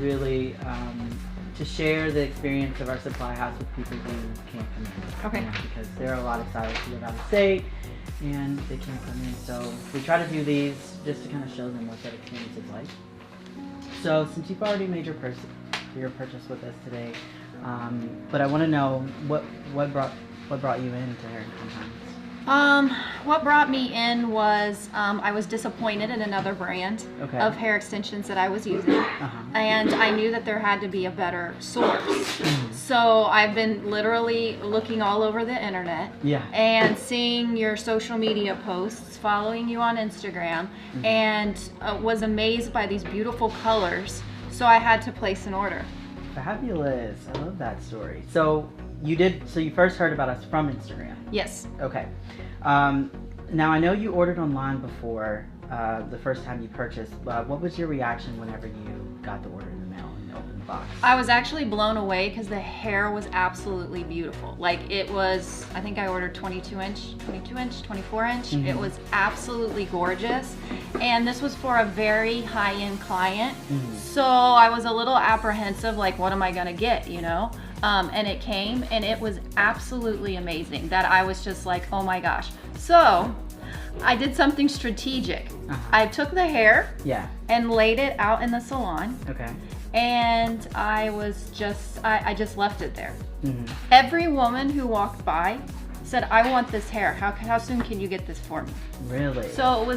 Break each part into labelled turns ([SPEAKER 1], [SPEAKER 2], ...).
[SPEAKER 1] really to share the experience of our supply house with people who can't come in.
[SPEAKER 2] Okay.
[SPEAKER 1] Because there are a lot of stylists who live out of state and they can't come in. So we try to do these just to kind of show them what that experience is like. So since you've already made your purchase with us today, but I want to know what brought you into Hair and Compounds.
[SPEAKER 2] What brought me in was I was disappointed in another brand of hair extensions that I was using, and I knew that there had to be a better source. So I've been literally looking all over the internet and seeing your social media posts, following you on Instagram, and was amazed by these beautiful colors. So I had to place an order.
[SPEAKER 1] Fabulous. I love that story. So you first heard about us from Instagram?
[SPEAKER 2] Yes.
[SPEAKER 1] Okay. Now I know you ordered online before the first time you purchased. What was your reaction whenever you got the order in the mail and opened the box?
[SPEAKER 2] I was actually blown away because the hair was absolutely beautiful. Like it was, I think I ordered 22 inch, 24 inch. It was absolutely gorgeous. And this was for a very high-end client. So I was a little apprehensive, like what am I gonna get, you know? And it came and it was absolutely amazing that I was just like, oh my gosh. So I did something strategic. I took the hair and laid it out in the salon. And I just left it there. Every woman who walked by said, I want this hair. How soon can you get this for me?
[SPEAKER 1] Really?
[SPEAKER 2] So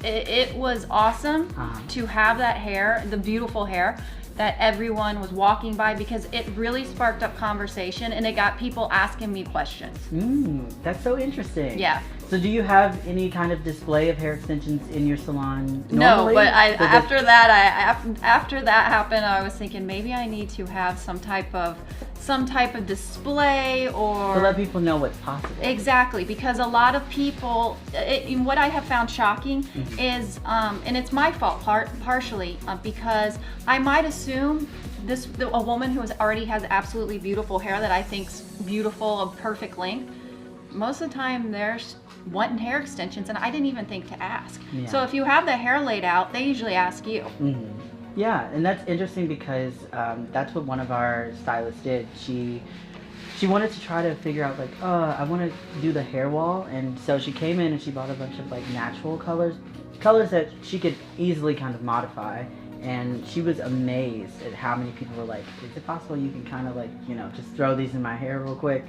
[SPEAKER 2] it was awesome to have that hair, the beautiful hair that everyone was walking by, because it really sparked up conversation and it got people asking me questions.
[SPEAKER 1] That's so interesting.
[SPEAKER 2] Yeah.
[SPEAKER 1] So do you have any kind of display of hair extensions in your salon normally?
[SPEAKER 2] No, but after that happened, I was thinking maybe I need to have some type of display or
[SPEAKER 1] to let people know what's possible.
[SPEAKER 2] Exactly, because a lot of people, what I have found shocking is, and it's my fault partially, because I might assume a woman who already has absolutely beautiful hair that I think's beautiful, of perfect length, most of the time they're wanting hair extensions, and I didn't even think to ask. So if you have the hair laid out, they usually ask you.
[SPEAKER 1] Yeah, and that's interesting because that's what one of our stylists did. She wanted to try to figure out, like, I want to do the hair wall, and so she came in and she bought a bunch of like natural colors that she could easily kind of modify, and she was amazed at how many people were like, is it possible you can kind of like, you know, just throw these in my hair real quick?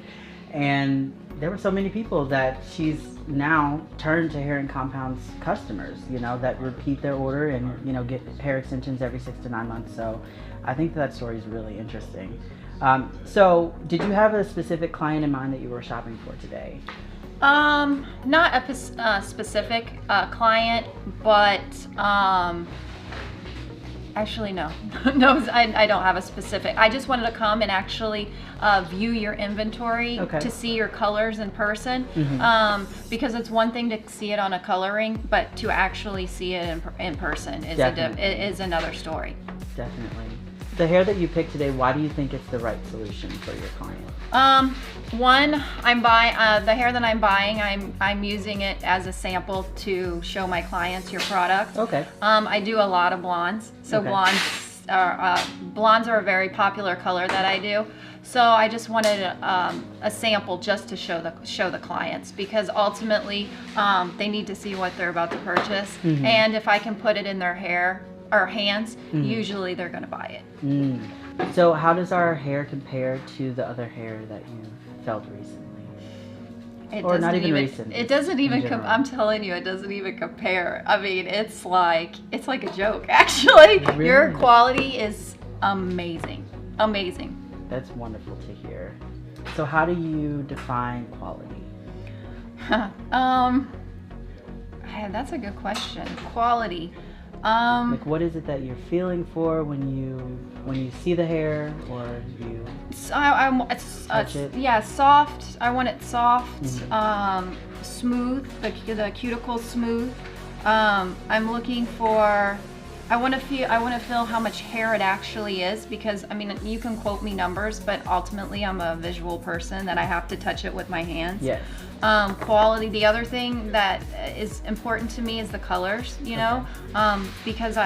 [SPEAKER 1] And there were so many people that she's now turned to Hair and Compounds customers, you know, that repeat their order and, you know, get hair extensions every 6 to 9 months. So I think that story is really interesting. So did you have a specific client in mind that you were shopping for today?
[SPEAKER 2] Not a specific client, but actually no. No, I don't have a specific. I just wanted to come and actually view your inventory to see your colors in person, because it's one thing to see it on a coloring, but to actually see it in person is another story.
[SPEAKER 1] Definitely. The hair that you picked today, why do you think it's the right solution for your client?
[SPEAKER 2] One, I'm buying the hair that I'm buying. I'm using it as a sample to show my clients your product. I do a lot of blondes, so blondes are a very popular color that I do. So I just wanted a sample just to show the clients, because ultimately they need to see what they're about to purchase, and if I can put it in their hair or hands, usually they're going to buy it.
[SPEAKER 1] So how does our hair compare to the other hair that you've felt recently? Or not even recent?
[SPEAKER 2] It doesn't even I'm telling you, it doesn't even compare. I mean, it's like a joke, actually. Really? Your quality is amazing. Amazing.
[SPEAKER 1] That's wonderful to hear. So how do you define quality?
[SPEAKER 2] That's a good question. Quality.
[SPEAKER 1] Like, what is it that you're feeling for when you see the hair, or you touch it? Yeah,
[SPEAKER 2] soft. I want it soft, smooth. The cuticle smooth. I'm looking for. I want to feel how much hair it actually is, because I mean, you can quote me numbers, but ultimately I'm a visual person that I have to touch it with my hands.
[SPEAKER 1] Yes.
[SPEAKER 2] Quality. The other thing that is important to me is the colors, you know, because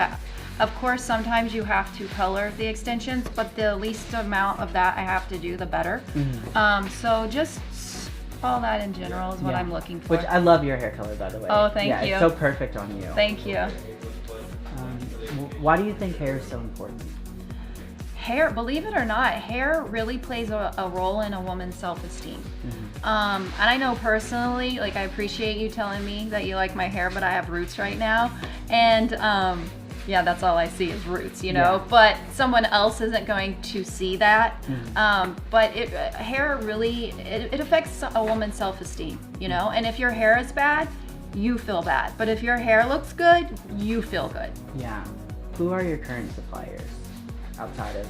[SPEAKER 2] Of course, sometimes you have to color the extensions, but the least amount of that I have to do, the better. So just all that in general is what I'm looking for.
[SPEAKER 1] Which I love your hair color, by the way.
[SPEAKER 2] Oh, thank you.
[SPEAKER 1] It's so perfect on you.
[SPEAKER 2] Thank you.
[SPEAKER 1] Why do you think hair is so important?
[SPEAKER 2] Hair, believe it or not, hair really plays a role in a woman's self-esteem. And I know personally, like, I appreciate you telling me that you like my hair, but I have roots right now. And yeah, that's all I see is roots, you know, but someone else isn't going to see that. But hair really, it affects a woman's self-esteem, you know, and if your hair is bad, you feel bad. But if your hair looks good, you feel good.
[SPEAKER 1] Yeah. Who are your current suppliers outside of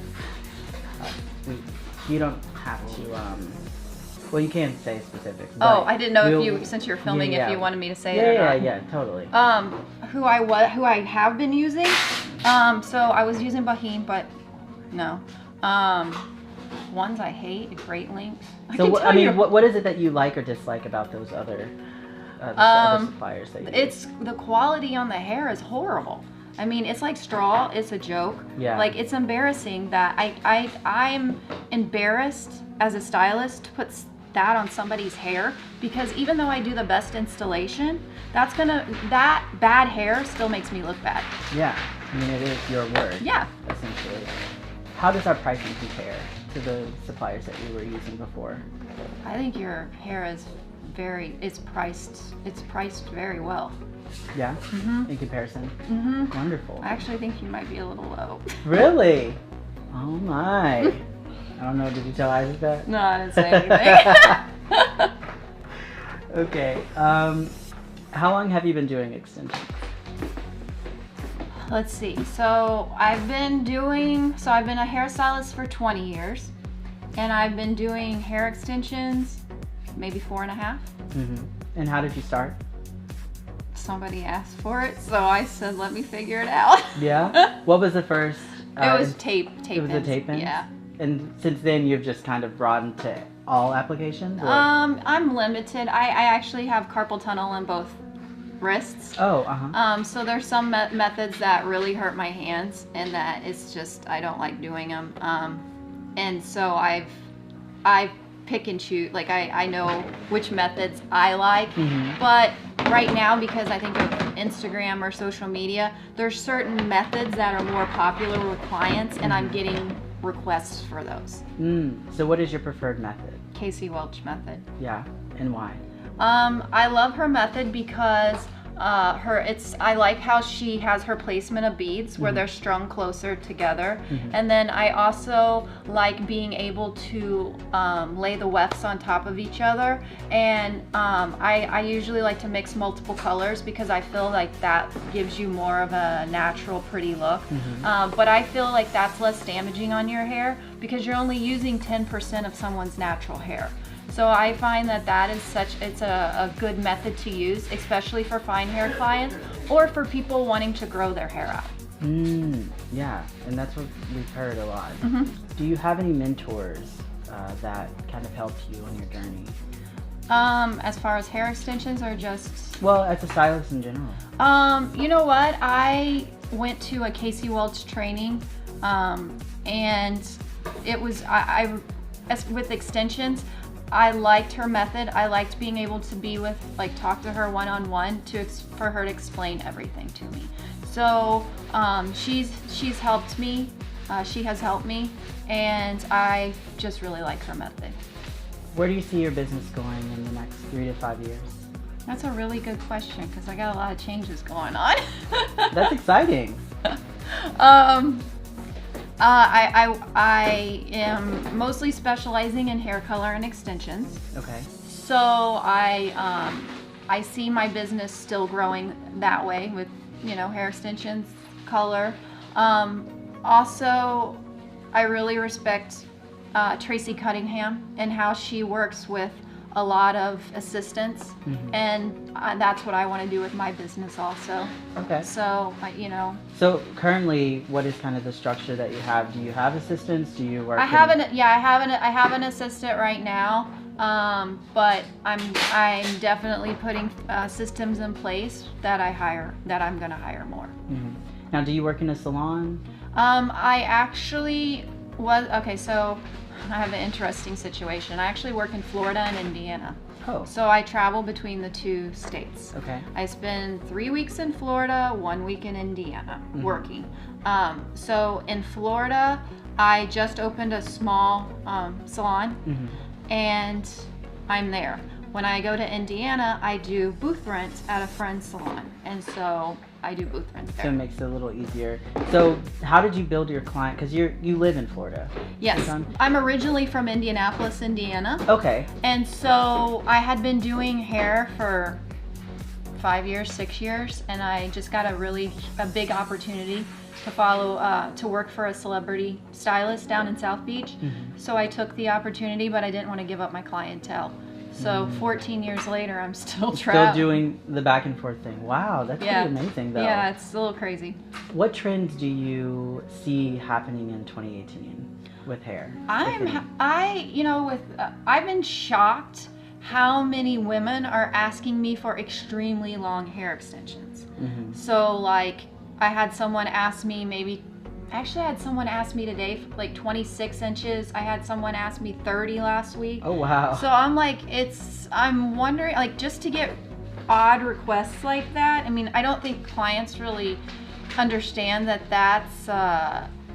[SPEAKER 1] you don't have to, well, you can't say specifics.
[SPEAKER 2] Oh, I didn't know if you, since you're filming, if you wanted me to say it or not.
[SPEAKER 1] Yeah, totally.
[SPEAKER 2] Who I have been using, so I was using Boheme, but no. Ones I hate, Greatlengths.
[SPEAKER 1] What is it that you like or dislike about those other suppliers that you use?
[SPEAKER 2] The quality on the hair is horrible. I mean, it's like straw. It's a joke.
[SPEAKER 1] Yeah.
[SPEAKER 2] Like, it's embarrassing that I'm embarrassed as a stylist to put that on somebody's hair, because even though I do the best installation, that bad hair still makes me look bad.
[SPEAKER 1] Yeah. I mean, it is your word. Yeah. Essentially. How does our pricing compare to the suppliers that you were using before?
[SPEAKER 2] I think your hair is it's priced very well.
[SPEAKER 1] Yeah? In comparison? Wonderful.
[SPEAKER 2] I actually think you might be a little low.
[SPEAKER 1] Really? Oh my. I don't know, did you tell Isaac that?
[SPEAKER 2] No, I didn't say anything.
[SPEAKER 1] Okay. How long have you been doing extensions?
[SPEAKER 2] Let's see. So I've been a hairstylist for 20 years, and I've been doing hair extensions maybe 4.5.
[SPEAKER 1] And how did you start?
[SPEAKER 2] Somebody asked for it, so I said, let me figure it out.
[SPEAKER 1] Yeah? What was the first?
[SPEAKER 2] It was tape
[SPEAKER 1] It was a tape ends?
[SPEAKER 2] Yeah.
[SPEAKER 1] And since then you've just kind of broadened to all applications? Or?
[SPEAKER 2] I'm limited. I actually have carpal tunnel in both wrists.
[SPEAKER 1] Oh,
[SPEAKER 2] so there's some methods that really hurt my hands, and that it's just, I don't like doing them. And so I pick and choose, like I know which methods I like, but right now, because I think of Instagram or social media, there's certain methods that are more popular with clients, and I'm getting requests for those.
[SPEAKER 1] So what is your preferred method?
[SPEAKER 2] Casey Welch method.
[SPEAKER 1] Yeah, and why?
[SPEAKER 2] I love her method because I like how she has her placement of beads where they're strung closer together. And then I also like being able to lay the wefts on top of each other. And I usually like to mix multiple colors because I feel like that gives you more of a natural, pretty look. But I feel like that's less damaging on your hair because you're only using 10% of someone's natural hair. So I find that is it's a good method to use, especially for fine hair clients or for people wanting to grow their hair out.
[SPEAKER 1] Yeah, and that's what we've heard a lot. Do you have any mentors that kind of helped you on your journey?
[SPEAKER 2] As far as hair extensions or just...
[SPEAKER 1] Well, as a stylist in general.
[SPEAKER 2] You know what? I went to a Casey Welch training, and it was, as with extensions, I liked her method. I liked being able to be with, like, talk to her one-on-one for her to explain everything to me. So she's helped me. She has helped me, and I just really like her method.
[SPEAKER 1] Where do you see your business going in the next 3 to 5 years?
[SPEAKER 2] That's a really good question because I got a lot of changes going on.
[SPEAKER 1] That's exciting.
[SPEAKER 2] I am mostly specializing in hair color and extensions.
[SPEAKER 1] Okay.
[SPEAKER 2] So I see my business still growing that way with, you know, hair extensions, color. Also, I really respect Tracy Cunningham and how she works with a lot of assistants, and that's what I want to do with my business also. Okay. So, you know.
[SPEAKER 1] So currently, what is kind of the structure that you have? Do you have assistants? Do you work?
[SPEAKER 2] I have an assistant right now, but I'm definitely putting systems in place that I'm going to hire more.
[SPEAKER 1] Now, do you work in a salon?
[SPEAKER 2] I actually was, okay, so I have an interesting situation. I actually work in Florida and Indiana.
[SPEAKER 1] Oh.
[SPEAKER 2] So I travel between the two states.
[SPEAKER 1] Okay.
[SPEAKER 2] I spend 3 weeks in Florida, 1 week in Indiana working. So in Florida, I just opened a small salon and I'm there. When I go to Indiana, I do booth rent at a friend's salon. And so I do booth rent there.
[SPEAKER 1] So it makes it a little easier. So how did you build your client? Because you live in Florida.
[SPEAKER 2] Yes. I'm originally from Indianapolis, Indiana.
[SPEAKER 1] Okay.
[SPEAKER 2] And so I had been doing hair for 5 years, 6 years, and I just got a big opportunity to to work for a celebrity stylist down in South Beach. So I took the opportunity, but I didn't want to give up my clientele. So 14 years later, I'm still traveling.
[SPEAKER 1] Still doing the back and forth thing. Wow, that's pretty amazing though.
[SPEAKER 2] Yeah, it's a little crazy.
[SPEAKER 1] What trends do you see happening in 2018 with hair?
[SPEAKER 2] I've been shocked how many women are asking me for extremely long hair extensions. So like I had someone ask me today like 26 inches. I had someone ask me 30 last week.
[SPEAKER 1] Oh wow.
[SPEAKER 2] So I'm like, I'm wondering, like, just to get odd requests like that. I mean, I don't think clients really understand that that's,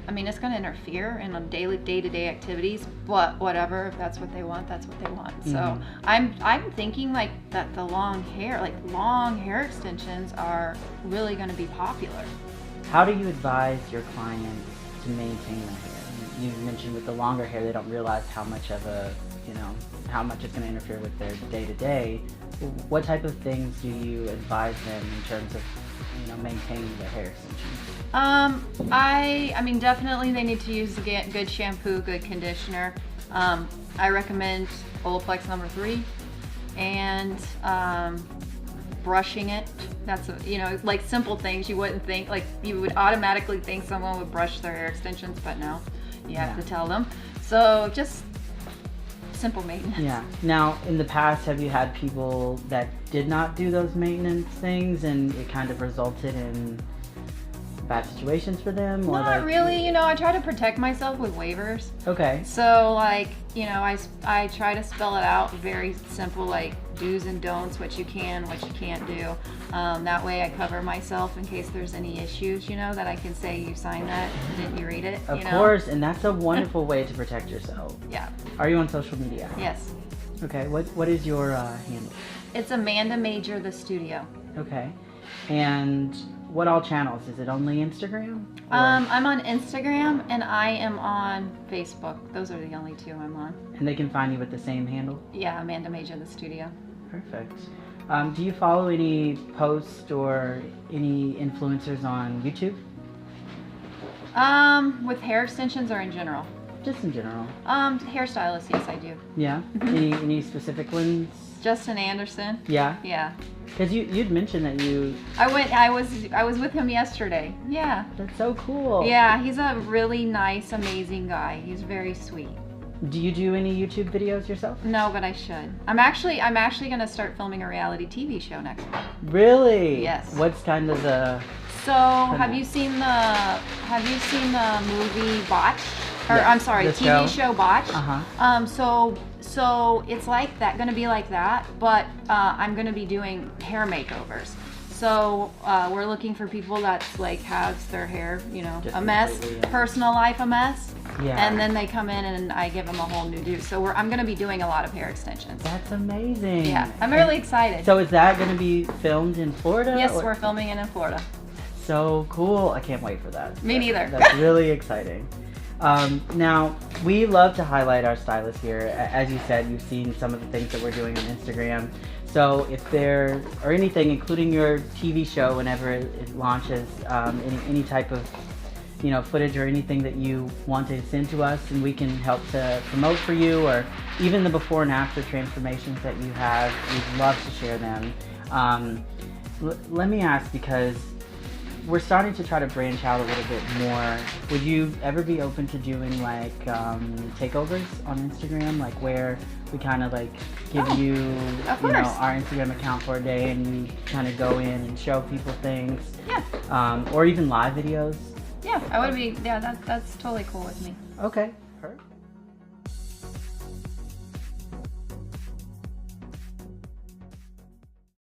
[SPEAKER 2] it's going to interfere in day-to-day activities, but whatever, if that's what they want, that's what they want. So I'm thinking like that the long hair extensions are really going to be popular.
[SPEAKER 1] How do you advise your clients to maintain their hair? You mentioned with the longer hair, they don't realize how much of how much it's going to interfere with their day-to-day. What type of things do you advise them in terms of, maintaining their hair extensions?
[SPEAKER 2] I mean, definitely they need to use good shampoo, good conditioner. I recommend Olaplex number 3 and brushing it. That's like simple things you wouldn't think, like you would automatically think someone would brush their hair extensions, but no, you have to tell them. So just simple maintenance. Yeah.
[SPEAKER 1] Now, in the past, have you had people that did not do those maintenance things and it kind of resulted in bad situations for them? Or
[SPEAKER 2] not really. I try to protect myself with waivers.
[SPEAKER 1] Okay.
[SPEAKER 2] So like, I try to spell it out very simple, like do's and don'ts, what you can, what you can't do. That way I cover myself in case there's any issues, that I can say, you signed that, didn't you read it?
[SPEAKER 1] Of course, and that's a wonderful way to protect yourself.
[SPEAKER 2] Yeah.
[SPEAKER 1] Are you on social media?
[SPEAKER 2] Yes.
[SPEAKER 1] Okay, what is your handle?
[SPEAKER 2] It's Amanda Major, the studio.
[SPEAKER 1] Okay. And what all channels? Is it only Instagram?
[SPEAKER 2] I'm on Instagram and I am on Facebook. Those are the only two I'm on.
[SPEAKER 1] And they can find you with the same handle?
[SPEAKER 2] Yeah, Amanda Major, the studio.
[SPEAKER 1] Perfect. Do you follow any posts or any influencers on YouTube?
[SPEAKER 2] With hair extensions or in general?
[SPEAKER 1] Just in general.
[SPEAKER 2] Hairstylists, yes, I do.
[SPEAKER 1] Yeah? Any specific ones?
[SPEAKER 2] Justin Anderson.
[SPEAKER 1] Yeah?
[SPEAKER 2] Yeah.
[SPEAKER 1] Because you'd mentioned that you...
[SPEAKER 2] I was with him yesterday. Yeah.
[SPEAKER 1] That's so cool.
[SPEAKER 2] Yeah, he's a really nice, amazing guy. He's very sweet.
[SPEAKER 1] Do you do any YouTube videos yourself?
[SPEAKER 2] No, but I should. I'm actually gonna start filming a reality TV show next week.
[SPEAKER 1] Really?
[SPEAKER 2] Yes.
[SPEAKER 1] What's kind of the...
[SPEAKER 2] So, have you seen the movie Botch? Or
[SPEAKER 1] Yeah,
[SPEAKER 2] I'm sorry, TV show Botch. So it's like that, gonna be like that, but I'm gonna be doing hair makeovers. So we're looking for people that's like has their hair,
[SPEAKER 1] Just
[SPEAKER 2] a mess, personal life a mess, and then they come in and I give them a whole new do. So I'm gonna be doing a lot of hair extensions.
[SPEAKER 1] That's amazing.
[SPEAKER 2] Yeah, I'm really excited.
[SPEAKER 1] So is that gonna be filmed in Florida?
[SPEAKER 2] Yes, we're filming it in Florida.
[SPEAKER 1] So cool. I can't wait for that.
[SPEAKER 2] Me neither.
[SPEAKER 1] That's really exciting. Now, we love to highlight our stylists here. As you said, you've seen some of the things that we're doing on Instagram. So if there are anything, including your TV show, whenever it launches, any type of footage or anything that you want to send to us and we can help to promote for you, or even the before and after transformations that you have, we'd love to share them. Let me ask, because we're starting to try to branch out a little bit more. Would you ever be open to doing like takeovers on Instagram, like where we kind of like give you,
[SPEAKER 2] of
[SPEAKER 1] you know,
[SPEAKER 2] course.
[SPEAKER 1] our Instagram account for a day, and you kind of go in and show people things?
[SPEAKER 2] Yeah.
[SPEAKER 1] Or even live videos.
[SPEAKER 2] Yeah, I would be. Yeah, that's totally cool with me.
[SPEAKER 1] Okay.